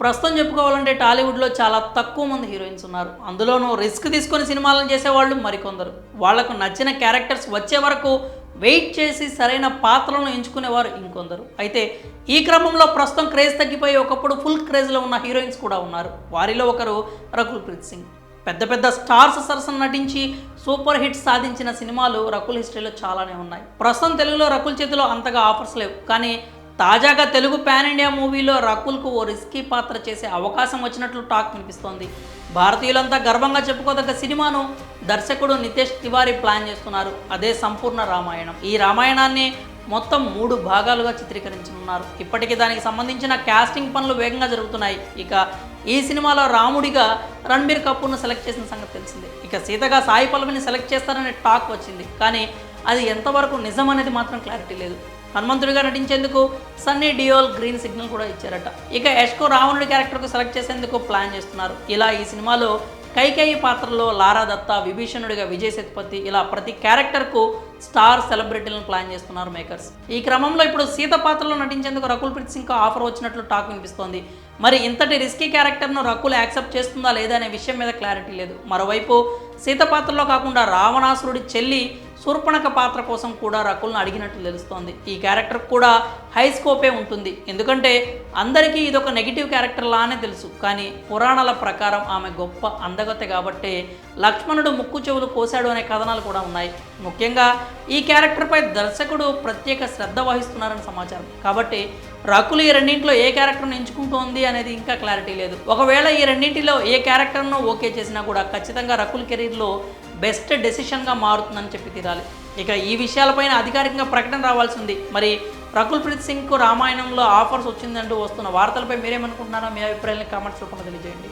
ప్రస్తుతం చెప్పుకోవాలంటే టాలీవుడ్‌లో చాలా తక్కువ మంది హీరోయిన్స్ ఉన్నారు. అందులోనూ రిస్క్ తీసుకొని సినిమాలను చేసేవాళ్ళు మరికొందరు. వాళ్లకు నచ్చిన క్యారెక్టర్స్ వచ్చే వరకు వెయిట్ చేసి సరైన పాత్రలను ఎంచుకునేవారు ఇంకొందరు. అయితే ఈ క్రమంలో ప్రస్తుతం క్రేజ్ తగ్గిపోయి ఒకప్పుడు ఫుల్ క్రేజ్‌లో ఉన్న హీరోయిన్స్ కూడా ఉన్నారు. వారిలో ఒకరు రకుల్ ప్రీత్ సింగ్. పెద్ద పెద్ద స్టార్స్ సరసన నటించి సూపర్ హిట్స్ సాధించిన సినిమాలు రకుల్ హిస్టరీలో చాలానే ఉన్నాయి. ప్రస్తుతం తెలుగులో రకుల్ చేతిలో అంతగా ఆఫర్స్ లేవు. కానీ తాజాగా తెలుగు పాన్ ఇండియా మూవీలో రకుల్కు ఓ రిస్కీ పాత్ర చేసే అవకాశం వచ్చినట్లు టాక్ వినిపిస్తోంది. భారతీయులంతా గర్వంగా చెప్పుకోదగ్గ సినిమాను దర్శకుడు నితేష్ తివారీ ప్లాన్ చేస్తున్నారు. అదే సంపూర్ణ రామాయణం. ఈ రామాయణాన్ని మొత్తం 3 భాగాలుగా చిత్రీకరించనున్నారు. ఇప్పటికీ దానికి సంబంధించిన కాస్టింగ్ పనులు వేగంగా జరుగుతున్నాయి. ఇక ఈ సినిమాలో రాముడిగా రణబీర్ కపూర్ను సెలెక్ట్ చేసిన సంగతి తెలిసిందే. ఇక సీతగా సాయి పల్లవిని సెలెక్ట్ చేస్తారనే టాక్ వచ్చింది. కానీ అది ఎంతవరకు నిజం అనేది మాత్రం క్లారిటీ లేదు. హనుమంతుడిగా నటించేందుకు సన్నీ డియోల్ గ్రీన్ సిగ్నల్ కూడా ఇచ్చారట. ఇక యష్కు రావణుడి క్యారెక్టర్కు సెలెక్ట్ చేసేందుకు ప్లాన్ చేస్తున్నారు. ఇలా ఈ సినిమాలో కైకేయి పాత్రలో లారా దత్తా, విభీషణుడిగా విజయ్ సేతుపతి, ఇలా ప్రతి క్యారెక్టర్కు స్టార్ సెలబ్రిటీలను ప్లాన్ చేస్తున్నారు మేకర్స్. ఈ క్రమంలో ఇప్పుడు సీత పాత్రలో నటించేందుకు రకుల్ ప్రీత్ సింగ్కు ఆఫర్ వచ్చినట్లు టాక్ వినిపిస్తోంది. మరి ఇంతటి రిస్కీ క్యారెక్టర్ను రకుల్ యాక్సెప్ట్ చేస్తుందా లేదా అనే విషయం మీద క్లారిటీ లేదు. మరోవైపు సీత పాత్రలో కాకుండా రావణాసురుడి చెల్లి శూర్పణఖ పాత్ర కోసం కూడా రకుల్ను అడిగినట్లు తెలుస్తోంది. ఈ క్యారెక్టర్ కూడా హై స్కోపే ఉంటుంది. ఎందుకంటే అందరికీ ఇదొక నెగిటివ్ క్యారెక్టర్ లానే తెలుసు. కానీ పురాణాల ప్రకారం ఆమె గొప్ప అందగతే కాబట్టి లక్ష్మణుడు ముక్కు చెవులు కోశాడు అనే కథనాలు కూడా ఉన్నాయి. ముఖ్యంగా ఈ క్యారెక్టర్పై దర్శకుడు ప్రత్యేక శ్రద్ధ వహిస్తున్నారని సమాచారం. కాబట్టి రకుల్ ఈ రెండింటిలో ఏ క్యారెక్టర్ను ఎంచుకుంటోంది అనేది ఇంకా క్లారిటీ లేదు. ఒకవేళ ఈ రెండింటిలో ఏ క్యారెక్టర్ను ఓకే చేసినా కూడా ఖచ్చితంగా రకుల్ కెరీర్లో బెస్ట్ డెసిషన్గా మారుతుందని చెప్పి తీరాలి. ఇక ఈ విషయాలపైన అధికారికంగా ప్రకటన రావాల్సి ఉంది. మరి రకుల్ ప్రీత్ సింగ్కు రామాయణంలో ఆఫర్స్ వచ్చిందంటూ వస్తున్న వార్తలపై మీరేమనుకుంటున్నారో మీ అభిప్రాయాన్ని కామెంట్స్ రూపంలో తెలియజేయండి.